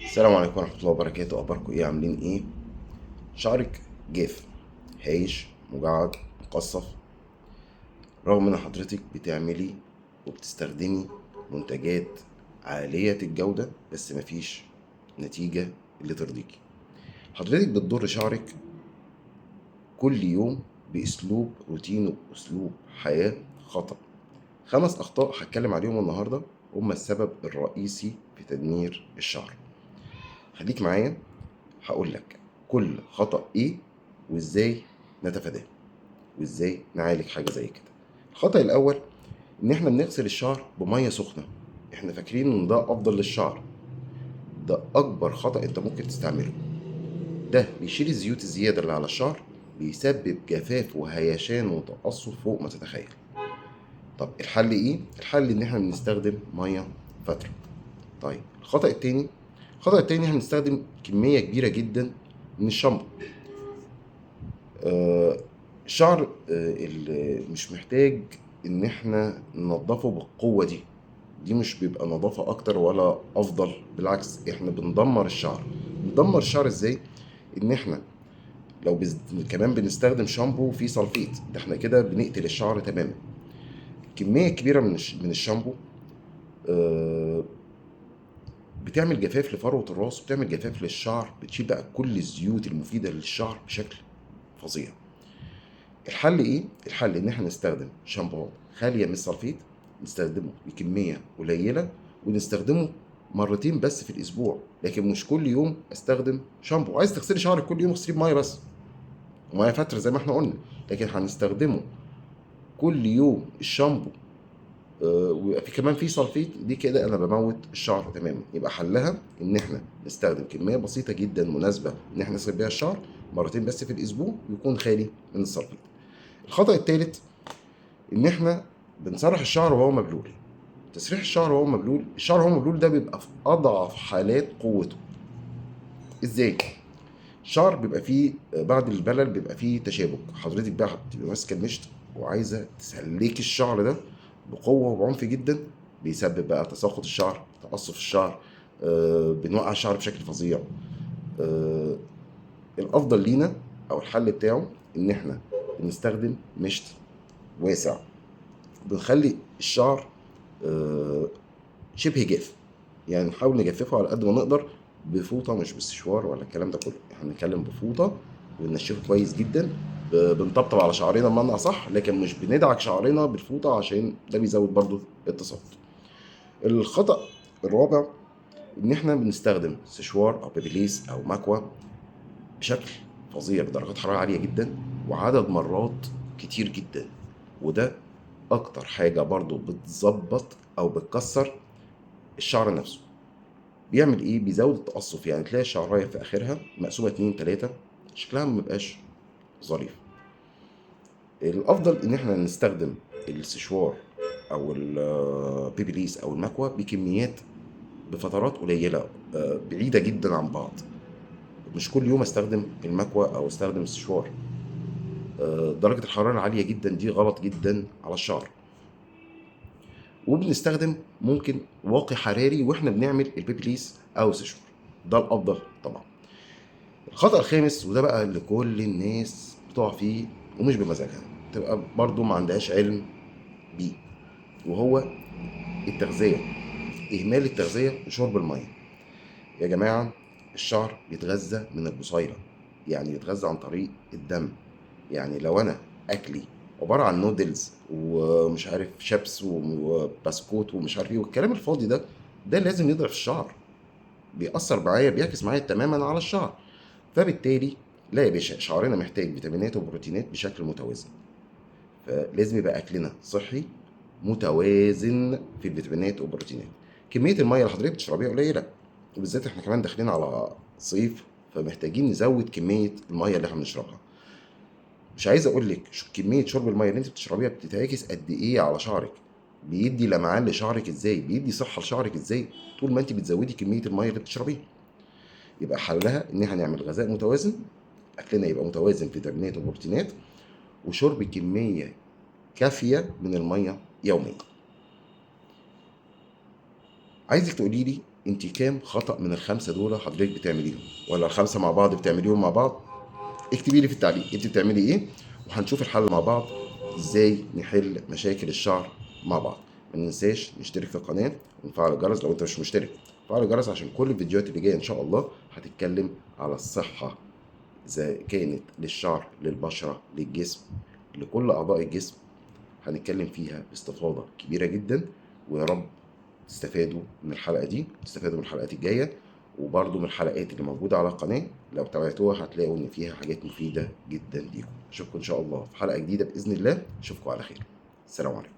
السلام عليكم ورحمة الله وبركاته. أخباركم إيه؟ عاملين إيه؟ شعرك جاف، هايش، مجعد، مقصف، رغم إن حضرتك بتعملي وبتستخدمي منتجات عالية الجودة بس مفيش نتيجة اللي ترضيكي. حضرتك بتضر شعرك كل يوم بأسلوب روتين وأسلوب حياة خطأ. 5 أخطاء هتكلم عليهم النهاردة هما السبب الرئيسي في تدمير الشعر. خليك معايا، هقول لك كل خطأ ايه وازاي نتفاداه وازاي نعالج حاجه زي كده. الخطأ الاول ان احنا بنغسل الشعر بميه سخنه. احنا فاكرين ان ده افضل للشعر. ده اكبر خطأ انت ممكن تستعمله. ده بيشيل الزيوت الزياده اللي على الشعر، بيسبب جفاف وهيشان وتقصف فوق ما تتخيل. طب الحل ايه؟ الحل ان احنا بنستخدم ميه فتره. طيب الخطأ التاني احنا بنستخدم كميه كبيره جدا من الشامبو. آه، الشعر اللي مش محتاج ان احنا ننضفه بالقوة دي. دي مش بيبقى نظافة اكتر ولا افضل، بالعكس احنا بندمر الشعر. بندمر الشعر ازاي؟ ان احنا لو كمان بنستخدم شامبو فيه سلفيت، ده احنا كده بنقتل الشعر تماما. كمية كبيرة من الشامبو آه، بتعمل جفاف لفروة الراس، وبتعمل جفاف للشعر، بتشيل بقى كل الزيوت المفيدة للشعر بشكل فظيع. الحل ايه؟ الحل ان احنا نستخدم شامبوهات خاليه من السلفيت، نستخدمه بكميه قليله، ونستخدمه مرتين بس في الاسبوع. لكن مش كل يوم استخدم شامبو. عايز تغسلي شعرك كل يوم اغسليه بميه بس، وميه فتره زي ما احنا قلنا. لكن هنستخدمه كل يوم الشامبو ويبقى في كمان في سلفيت، دي كده انا بموت الشعر تماما. يبقى حلها ان احنا نستخدم كميه بسيطه جدا مناسبه ان احنا نغسل بيها الشعر مرتين بس في الاسبوع، ويكون خالي من السلفيت. الخطأ الثالث ان احنا بنسرح الشعر وهو مبلول. تسريح الشعر وهو مبلول، الشعر وهو مبلول ده بيبقى في اضعف حالات قوته. ازاي؟ الشعر بيبقى فيه بعد البلل بيبقى فيه تشابك. حضرتك بقى بتبقى ماسكه المشط وعايزه تسلكي الشعر ده بقوه وبعنف جدا، بيسبب بقى تساقط الشعر، تقصف الشعر، بنوقع الشعر بشكل فظيع. آه، الافضل لينا او الحل بتاعه ان احنا بنستخدم مشط واسع، بنخلي الشعر آه، شبه جاف. يعني نحاول نجففه على قد ما نقدر بفوطه، مش بالسشوار ولا الكلام ده كله. احنا بنتكلم بفوطه وننشفه كويس جدا. بنطبطب على شعرنا بمعنى اصح، لكن مش بندعك شعرنا بالفوطه عشان ده بيزود برضو التساقط. الخطأ الرابع ان احنا بنستخدم سشوار او بيبيليس او مكوى بشكل فظيع بدرجات حراره عاليه جدا وعدد مرات كتير جدا. وده اكتر حاجه برضو بتظبط او بتكسر الشعر نفسه. بيعمل ايه؟ بيزود التقصف. يعني تلاقي الشعرايه في اخرها مقسومه اتنين تلاته، شكلها مبيبقاش ظريف. الافضل ان احنا نستخدم السشوار او البيبيليس او المكوى بكميات بفترات قليله، بعيده جدا عن بعض. مش كل يوم استخدم المكوى او استخدم السشوار. درجه الحراره العاليه جدا دي غلط جدا على الشعر. وبنستخدم ممكن واقي حراري واحنا بنعمل البيبيليس او السشوار، ده الافضل طبعا. الخطأ الخامس وده بقى اللي كل الناس بتقع فيه ومش بمزاجها، تبقى برضو ما عندهاش علم بيه، وهو التغذية. إهمال التغذية وشرب المية. يا جماعة، الشعر بيتغذى من البصيلة، يعني بيتغذى عن طريق الدم. يعني لو أنا أكلي عبارة عن نودلز ومش عارف شيبس وبسكوت ومش عارف ايه والكلام الفاضي ده، ده لازم يضعف الشعر، بيأثر معايا، بيعكس معايا تماما على الشعر. فبالتالي لا يا باشا، شعرنا محتاج فيتامينات وبروتينات بشكل متوازن. فلازم يبقى اكلنا صحي متوازن في الفيتامينات والبروتينات. كميه الميه اللي حضرتك بتشربيها قليله، وبالذات احنا كمان داخلين على صيف، فمحتاجين نزود كميه الميه اللي احنا بنشربها. مش عايز اقول لك كميه شرب الميه اللي انت بتشربيها بتتعكس قد ايه على شعرك، بيدي لمعان لشعرك ازاي، بيدي صحه لشعرك ازاي، طول ما انت بتزودي كميه الميه اللي بتشربيها. يبقى حلها ان احنا نعمل غذاء متوازن، اكلنا يبقى متوازن فيتامينات وبروتينات، وشرب كميه كافيه من الميه يوميا. عايزك تقولي لي انت كام خطأ من ال5 دول حضرتك بتعمليهم، ولا ال5 مع بعض بتعمليهم مع بعض؟ اكتبي لي في التعليق انت بتعملي ايه، وهنشوف الحل مع بعض ازاي نحل مشاكل الشعر مع بعض. ما ننساش نشترك في القناة ونفعل الجرس لو انت مش مشترك. فعل الجرس عشان كل الفيديوهات اللي جايه ان شاء الله هتتكلم على الصحة، اذا كانت للشعر، للبشرة، للجسم، لكل اعضاء الجسم، هنتكلم فيها باستفاضة كبيرة جدا. ويا رب تستفادوا من الحلقة دي، تستفادوا من الحلقات الجاية، وبرضو من الحلقات اللي موجودة على القناة. لو تابعتوها هتلاقوا إن فيها حاجات مفيدة جدا ليكم. أشوفكم إن شاء الله في حلقة جديدة بإذن الله. أشوفكم على خير. السلام عليكم.